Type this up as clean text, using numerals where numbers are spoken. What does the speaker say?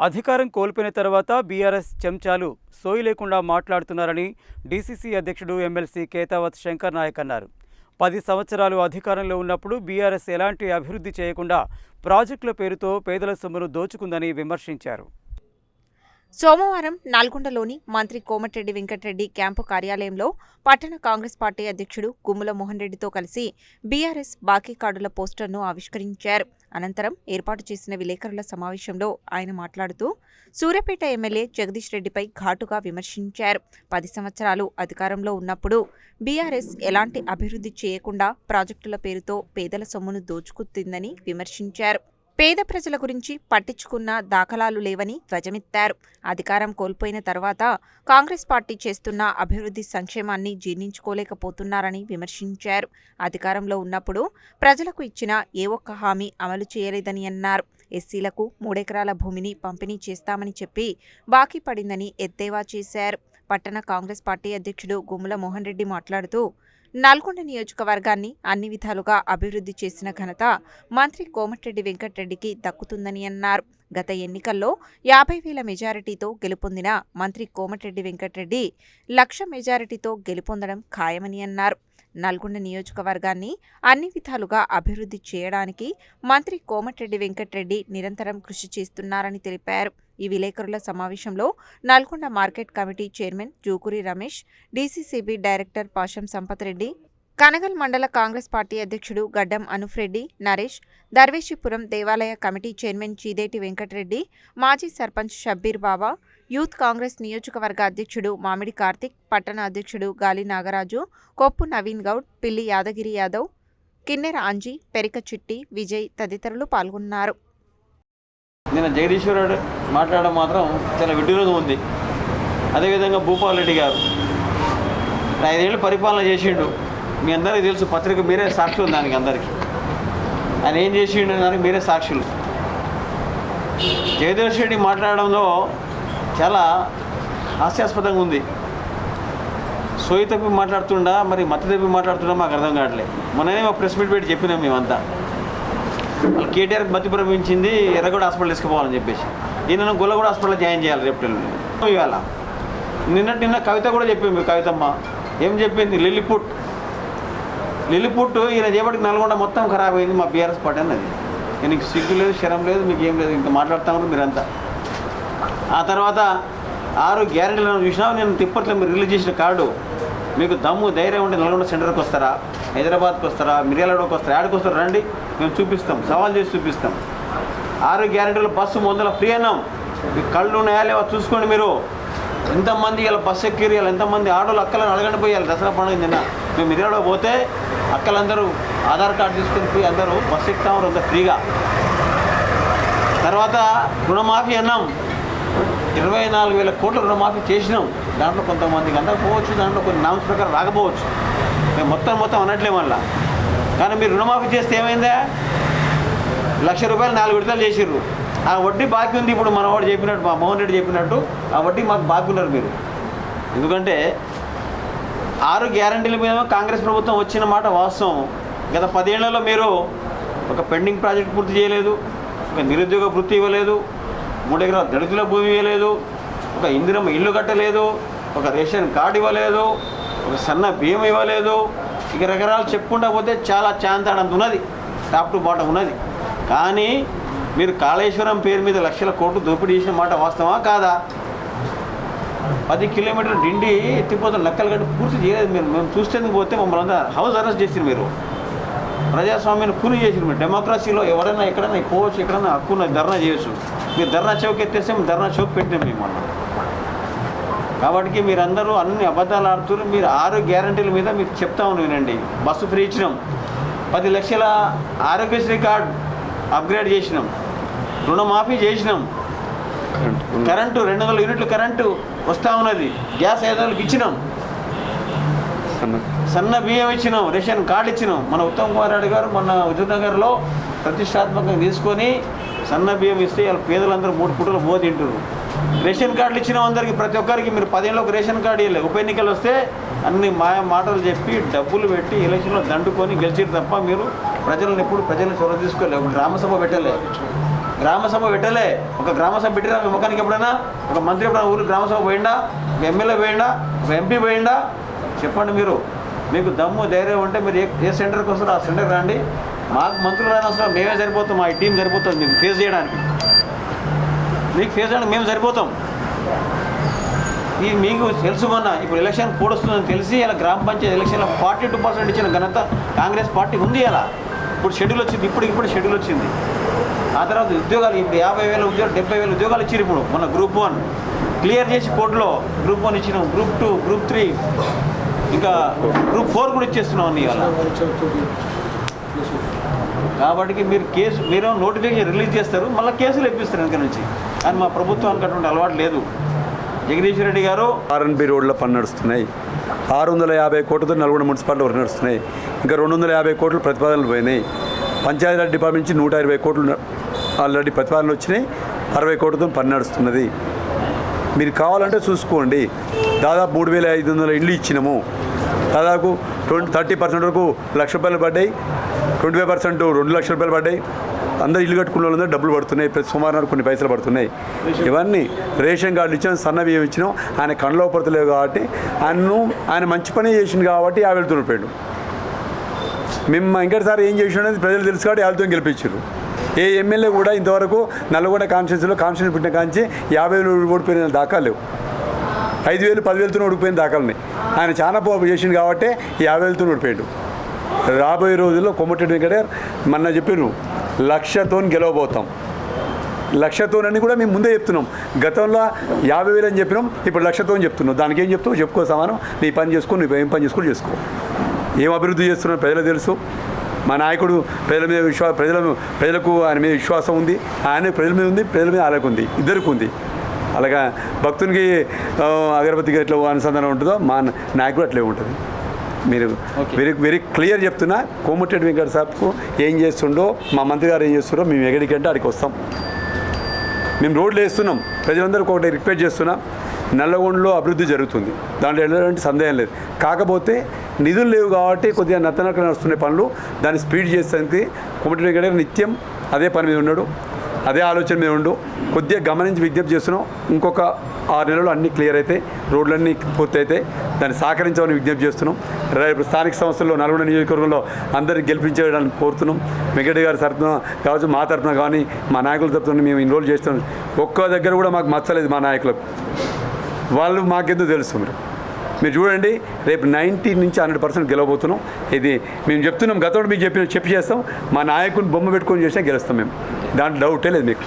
అధికారం కోల్పోయిన తర్వాత బీఆర్ఎస్ చెంచాలు సోయి లేకుండా మాట్లాడుతున్నారని డీసీసీ అధ్యక్షుడు ఎమ్మెల్సీ కేతావత్ శంకర్ నాయక్ అన్నారు. 10 సంవత్సరాలు అధికారంలో ఉన్నప్పుడు బీఆర్ఎస్ ఎలాంటి అభివృద్ధి చేయకుండా ప్రాజెక్టుల పేరుతో పేదల సొమ్మును దోచుకుందని విమర్శించారు. సోమవారం నల్గొండలోని మంత్రి కోమటిరెడ్డి వెంకటరెడ్డి క్యాంపు కార్యాలయంలో పట్టణ కాంగ్రెస్ పార్టీ అధ్యక్షుడు గుమ్మల మోహన్ రెడ్డితో కలిసి బీఆర్ఎస్ బాకీ కార్డుల పోస్టర్ను ఆవిష్కరించారు. అనంతరం ఏర్పాటు చేసిన విలేకరుల సమావేశంలో ఆయన మాట్లాడుతూ సూర్యాపేట ఎమ్మెల్యే జగదీష్ రెడ్డిపై ఘాటుగా విమర్శించారు. 10 సంవత్సరాలు అధికారంలో ఉన్నప్పుడు బీఆర్ఎస్ ఎలాంటి అభివృద్ధి చేయకుండా ప్రాజెక్టుల పేరుతో పేదల సొమ్మును దోచుకుంటుందని విమర్శించారు. పేద ప్రజల గురించి పట్టించుకున్న దాఖలాలు లేవని ధ్వజమెత్తారు. అధికారం కోల్పోయిన తర్వాత కాంగ్రెస్ పార్టీ చేస్తున్న అభివృద్ధి సంక్షేమాన్ని జీర్ణించుకోలేకపోతున్నారని విమర్శించారు. అధికారంలో ఉన్నప్పుడు ప్రజలకు ఇచ్చిన ఏ ఒక్క హామీ అమలు చేయలేదని అన్నారు. ఎస్సీలకు 3 ఎకరాల భూమిని పంపిణీ చేస్తామని చెప్పి బాకీ పడిందని ఎద్దేవా చేశారు. పట్టణ కాంగ్రెస్ పార్టీ అధ్యక్షుడు గుమ్మల మోహన్ రెడ్డి మాట్లాడుతూ నల్గొండ నియోజకవర్గాన్ని అన్ని విధాలుగా అభివృద్ధి చేసిన ఘనత మంత్రి కోమటిరెడ్డి వెంకటరెడ్డికి దక్కుతుందని అన్నారు. గత ఎన్నికల్లో 50,000 మెజారిటీతో గెలుపొందిన మంత్రి కోమటిరెడ్డి వెంకటరెడ్డి 1,00,000 మెజారిటీతో గెలుపొందడం ఖాయమని అన్నారు. నల్గొండ నియోజకవర్గాన్ని అన్ని విధాలుగా అభివృద్ధి చేయడానికి మంత్రి కోమటిరెడ్డి వెంకటరెడ్డి నిరంతరం కృషి చేస్తున్నారని తెలిపారు. ఈ విలేకరుల సమావేశంలో Nalgonda market committee chairman Jukuri Ramesh, DCCB director Pasham Sampath Reddy, Kanagal మండల కాంగ్రెస్ పార్టీ అధ్యక్షుడు గడ్డం అనుఫ్రెడ్డి, నరేష్, దర్వేషిపురం దేవాలయ కమిటీ చైర్మన్ చీదేటి వెంకటరెడ్డి, మాజీ సర్పంచ్ షబ్బీర్ బాబా, యూత్ కాంగ్రెస్ నియోజకవర్గ అధ్యక్షుడు మామిడి కార్తిక్, పట్టణ అధ్యక్షుడు గాలి నాగరాజు, కొప్పు నవీన్ గౌడ్, పిల్లి యాదగిరి యాదవ్, కిన్నెర అంజీ, పెరిక చిట్టి, విజయ్ తదితరులు పాల్గొన్నారు. నిన్న జగదీశ్వరుడు మాట్లాడడం మాత్రం చాలా విడ్డూరంగా ఉంది. అదేవిధంగా భూపాల్ రెడ్డి గారు 5 ఏళ్ళు పరిపాలన చేసిండు. మీ అందరికీ తెలుసు, పత్రిక మీరే సాక్షులు దానికి అందరికీ. ఆయన ఏం చేసిండు దానికి మీరే సాక్షులు. జగదీష్ రెడ్డి మాట్లాడడంలో చాలా హాస్యాస్పదంగా ఉంది. సోయి తప్పి మాట్లాడుతుండా మరి మత్తు తప్పి మాట్లాడుతుండా మాకు అర్థం కావట్లేదు. మొన్ననే మా ప్రెస్ మీట్ పెట్టి చెప్పినాం మేమంతా. వాళ్ళు కేటీఆర్కి మతి ప్రవహించింది ఎర్రగూడ హాస్పిటల్ తీసుకుపోవాలని చెప్పేసి. ఈయన గొల్లగూడ హాస్పిటల్లో జాయిన్ చేయాలి రేపు ఇవాళ. నిన్న కవిత కూడా చెప్పింది. కవితమ్మ ఏం చెప్పింది? లిల్లిపుట్ ఈయన చేపటికి నల్గొండ మొత్తం ఖరాబ్ అయింది మా బీఆర్ఎస్ పార్టీ అన్నది. ఈయనకి సిగ్గు లేదు, శరం లేదు, మీకు ఏం లేదు, ఇంకా మాట్లాడుతామని మీరంతా. ఆ తర్వాత 6 గ్యారెంటీలను చూసినా నేను తిప్పట్లో మీరు రిలీజ్ చేసిన కార్డు, మీకు దమ్ము ధైర్యం ఉంటే నల్గొండ సెంటర్కి వస్తారా, హైదరాబాద్కి వస్తారా, మిర్యాలగూడకి వస్తారా, ఆడికి వస్తారా రండి, మేము చూపిస్తాం, సవాల్ చేసి చూపిస్తాం. 6 గ్యారెంటీలు బస్సు 100 ఫ్రీ అన్నాం. మీకు కళ్ళు ఉన్నాయా లేవా చూసుకోండి. మీరు ఎంతమంది ఇలా బస్సు ఎక్కిరు, ఇలా ఎంతమంది ఆటోలు అక్కలను అడగండి పోయాలి. దసరా పండుగ నిన్న మేము మిర్యాలగూడ పోతే అక్కలందరూ ఆధార్ కార్డు తీసుకొని పోయి అందరూ బస్సు ఎక్కుతాము అంత ఫ్రీగా. తర్వాత రుణమాఫీ అన్నాం. 24,000 కోట్ల రుణమాఫీ చేసినాం. దాంట్లో కొంతమందికి అందకపోవచ్చు, దాంట్లో కొన్ని నామ్స్ ప్రకారం రాకపోవచ్చు. మేము మొత్తం అనట్లే మళ్ళా. కానీ మీరు రుణమాఫీ చేస్తే ఏమైందా? ₹1,00,000 4 విడతలు చేసిర్రు. ఆ వడ్డీ బాకీ ఉంది. ఇప్పుడు మనవాడు చెప్పినట్టు, మా మోహన్ రెడ్డి చెప్పినట్టు ఆ వడ్డీ మాకు బాకీ ఉన్నారు మీరు. ఎందుకంటే 6 గ్యారెంటీల మీద కాంగ్రెస్ ప్రభుత్వం వచ్చిన మాట వాస్తవం. గత 10 ఏళ్లలో మీరు ఒక పెండింగ్ ప్రాజెక్ట్ పూర్తి చేయలేదు, ఒక నిరుద్యోగ వృత్తి ఇవ్వలేదు, 3 ఎకరాల దళితుల భూమి ఇవ్వలేదు, ఒక ఇందిరమ్మ ఇల్లు కట్టలేదు, ఒక రేషన్ కార్డు ఇవ్వలేదు, ఒక సన్న బియ్యం ఇవ్వలేదు. ఇక రకరాలు చెప్పుకుంటా పోతే చాలా చాంతాడంత ఉన్నది, టాప్ టు బాటం ఉన్నది. కానీ మీరు కాళేశ్వరం పేరు మీద లక్షల కోట్లు దోపిడీ చేసిన మాట వాస్తవా కాదా? 10 కిలోమీటర్ల డిండి ఎత్తిపోతున్న లెక్కలు గట్టి పూర్తి చేయలేదు మీరు. మేము చూస్తేందుకు పోతే మమ్మల్ని అంతా హౌస్ అరెస్ట్ చేసిరు. మీరు ప్రజాస్వామ్యాన్ని కూలి చేసిరు. మీరు డెమోక్రసీలో ఎవరైనా ఎక్కడైనా పోవచ్చు, ఎక్కడైనా హక్కున్న ధర్నా చేయొచ్చు. మీరు ధర్నా చౌక్ ఎత్తేస్తే మేము ధర్నా చౌక్ పెట్టినాం మేము అన్నాం. కాబట్టి మీరందరూ అన్ని అబద్ధాలు ఆడుతున్నారు. మీరు 6 గ్యారెంటీల మీద మీరు చెప్తా వినండి. బస్సు ఫ్రీ ఇచ్చినాం, 10 లక్షల ఆరోగ్యశ్రీ కార్డు అప్గ్రేడ్ చేసినాం, రుణమాఫీ చేసినాం, కరెంటు 200 యూనిట్లు కరెంటు వస్తూ ఉన్నది, గ్యాస్ 500కి ఇచ్చినాం, సన్న బియ్యం ఇచ్చినాం, రేషన్ కార్డు ఇచ్చినాం. మన ఉత్తమ్ కుమార్ రెడ్డి గారు మొన్న హుజూర్నగర్లో ప్రతిష్టాత్మకంగా తీసుకొని సన్న బియ్యం ఇస్తే వాళ్ళ పేదలందరూ 3 పూటలు తింటారు. రేషన్ కార్డులు ఇచ్చినాం అందరికీ, ప్రతి ఒక్కరికి. మీరు 10 ఏళ్ళకి రేషన్ కార్డు ఇవ్వలేదు. ఉప ఎన్నికలు వస్తే అన్ని మాటలు చెప్పి డబ్బులు పెట్టి ఎలక్షన్లో దండుకొని గెలిచిరు తప్ప మీరు ప్రజలను ఎప్పుడు ప్రజలను చొరవ తీసుకోలేదు. రామసభ పెట్టలేదు. గ్రామ సభ పెట్టలే. ఒక గ్రామ సభ పెట్టినా మీ ముఖానికి ఎప్పుడైనా ఒక మంత్రి ఎప్పుడైనా ఊరికి గ్రామ సభ పోయిందా, ఒక ఎమ్మెల్యే పోయిందా, ఒక ఎంపీ పోయిందా? చెప్పండి. మీకు దమ్ము ధైర్యం ఉంటే మీరు ఏ సెంటర్కి వస్తారో ఆ సెంటర్కి రండి. మాకు మంత్రులు రాని అవసరం, మేమే సరిపోతాం, మా టీం సరిపోతుంది మీకు ఫేస్ చేయడానికి. మేము సరిపోతాం. మీకు తెలుసు మొన్న ఇప్పుడు ఎలక్షన్ కోడ్ వస్తుందని తెలిసి ఇలా గ్రామ పంచాయతీ ఎలక్షన్లో 42% ఇచ్చిన ఘనత కాంగ్రెస్ పార్టీ ఉంది. అలా ఇప్పుడు షెడ్యూల్ వచ్చింది, ఇప్పుడు షెడ్యూల్ వచ్చింది. ఆ తర్వాత ఉద్యోగాలు ఇప్పుడు 50,000 ఉద్యోగాలు 70,000 ఉద్యోగాలు ఇచ్చారు. ఇప్పుడు మన గ్రూప్ 1 క్లియర్ చేసి కోర్టులో గ్రూప్ 1 ఇచ్చినాం, గ్రూప్ 2, గ్రూప్ 3, ఇంకా గ్రూప్ 4 కూడా ఇచ్చేస్తున్నాం అన్ని. ఇవాళ కాబట్టి మీరు నోటిఫికేషన్ రిలీజ్ చేస్తారు, మళ్ళీ కేసులు ఇప్పిస్తారు వెనక నుంచి. కానీ మా ప్రభుత్వానికి అటువంటి అలవాటు లేదు. జగదీశ్వర్ రెడ్డి గారు ఆర్ఎన్బి రోడ్ల పని నడుస్తున్నాయి. 650 కోట్లతో నల్గొండ మున్సిపాలిటీ వరకు నడుస్తున్నాయి. ఇంకా 250 కోట్లు ప్రతిపాదనలు పోయినాయి. పంచాయతీరాజ్ డిపార్ట్మెంట్ నుంచి 120 కోట్లు ఆల్రెడీ ప్రతిపాదనలు వచ్చినాయి. 60 కోట్లతో పని నడుస్తున్నది. మీరు కావాలంటే చూసుకోండి. దాదాపు 3,500 ఇళ్ళు ఇచ్చినాము. దాదాపు 30% వరకు ₹1,00,000 పడ్డాయి. 25% ₹2,00,000 పడ్డాయి. అందరూ ఇల్లు కట్టుకున్న వాళ్ళందరూ డబ్బులు పడుతున్నాయి. ప్రతి సుమారు కొన్ని పైసలు పడుతున్నాయి. ఇవన్నీ రేషన్ కార్డులు ఇచ్చాం, సన్న బియ్యం ఇచ్చినాం. ఆయన కళ్ళలో పడతలేవు కాబట్టి ఆయన మంచి పని చేసింది కాబట్టి 50,000 రూపాయలు. మేము ఇంకటిసారి ఏం చేసినది ప్రజలు తెలుసు కాబట్టి 50,000 గెలిపించారు. ఏ ఎమ్మెల్యే కూడా ఇంతవరకు నల్గొండ కాన్స్టిట్యూన్సీ పుట్టిన కాంచి 50,000 ఓడిపోయిన దాఖలు లేవు. 5,000, 10,000తో ఓడిపోయిన దాఖలున్నాయి. ఆయన చాలా పోపు చేసింది కాబట్టి 50,000తో ఓడిపోయాడు. రాబోయే రోజుల్లో కోమటిరెడ్డి వెంకటగారు మొన్న చెప్పారు 1,00,000తో గెలవబోతాం. 1,00,000తోనని కూడా మేము ముందే చెప్తున్నాం. గతంలో 50,000 అని చెప్పినాం, ఇప్పుడు 1,00,000తో చెప్తున్నాం. దానికి ఏం చెప్తావు చెప్పుకో సమానం. నీ పని చేసుకో, నువ్వు ఏం పని చేసుకో. ఏం అభివృద్ధి చేస్తున్నావు ప్రజలకు తెలుసు. మా నాయకుడు ప్రజల మీద ప్రజలకు ఆయన మీద విశ్వాసం ఉంది. ఆయన ప్రజల మీద ఉంది, ప్రజల మీద అలాగ ఉంది, ఇద్దరికి ఉంది. అలాగా భక్తునికి అగరబత్తికి ఎట్లా అనుసంధానం ఉంటుందో మా నాయకుడు అట్లే ఉంటుంది. మీరు వెరీ క్లియర్ చెప్తున్నా. కోమటిరెడ్డి వెంకట సాబ్కు ఏం చేస్తుండో, మా మంత్రి గారు ఏం చేస్తుండో మేము ఎక్కడికంటే అక్కడికి వస్తాం. మేము రోడ్లు వేస్తున్నాం. ప్రజలందరికీ ఒకటి రిక్వెస్ట్ చేస్తున్నాం. నల్లగొండలో అభివృద్ధి జరుగుతుంది, దాంట్లో ఎలాంటి సందేహం లేదు. కాకపోతే నిధులు లేవు కాబట్టి కొద్దిగా నత్తనక్కలు నడుస్తున్న పనులు దాన్ని స్పీడ్ చేసేందుకు కోమటిరెడ్డి వెంకట గారు నిత్యం అదే పని మీద ఉన్నాడు, అదే ఆలోచన మీద ఉండు. కొద్దిగా గమనించి విజ్ఞప్తి చేస్తున్నాం. ఇంకొక 6 నెలలు అన్నీ క్లియర్ అయితే, రోడ్లన్నీ పూర్తి అయితే దాన్ని సహకరించాలని విజ్ఞప్తి చేస్తున్నాం. రేపు స్థానిక సంస్థల్లో నల్గొండ నియోజకవర్గంలో అందరినీ గెలిపించేయడానికి కోరుతున్నాం. వెంకటయ్య గారి తరఫున కావచ్చు, మా తరఫున కానీ, మా నాయకుల తరఫున మేము ఇన్వాల్వ్ చేస్తున్నాం. ఒక్క దగ్గర కూడా మాకు మచ్చలేదు మా నాయకులకు. వాళ్ళు మాకెందుకు తెలుసు. మీరు చూడండి, రేపు 90 నుంచి 100% గెలవబోతున్నాం. ఇది మేము చెప్తున్నాం. గతంలో మీకు చెప్పి చేస్తాం. మా నాయకుని బొమ్మ పెట్టుకొని చేసినా గెలుస్తాం మేము. దాంట్లో డౌటే లేదు మీకు.